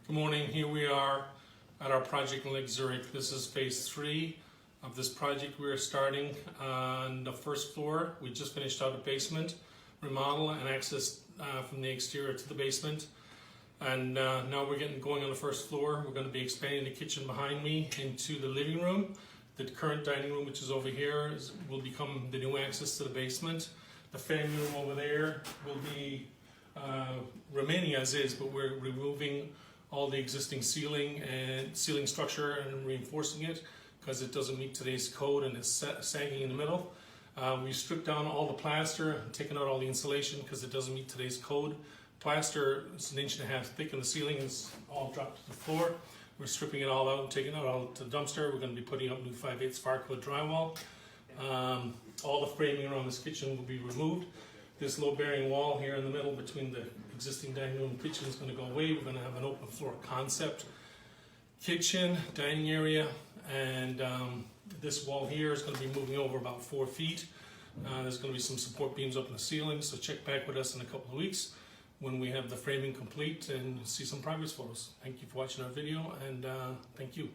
Good morning. Here we are at our project in Lake Zurich. This is phase 3 of this project. We are starting on the first floor. We just finished out a basement remodel and access from the exterior to the basement. And now we're going on the first floor. We're going to be expanding the kitchen behind me into the living room. The current dining room, which is over here, will become the new access to the basement. The family room over there will be remaining as is, but we're removing all the existing ceiling structure and reinforcing it because it doesn't meet today's code and it's sagging in the middle. We stripped down all the plaster, taken out all the insulation because it doesn't meet today's code. Plaster is 1.5 inches thick in the ceiling and it's all dropped to the floor. We're stripping it all out and taking it out to the dumpster. We're going to be putting up new 5/8 hardwood drywall. All the framing around this kitchen will be removed. This low-bearing wall here in the middle between the existing dining room and kitchen is going to go away. We're going to have an open floor concept kitchen, dining area, and this wall here is going to be moving over about 4 feet. There's going to be some support beams up in the ceiling, so check back with us in a couple of weeks when we have the framing complete and see some progress photos. Thank you for watching our video, and thank you.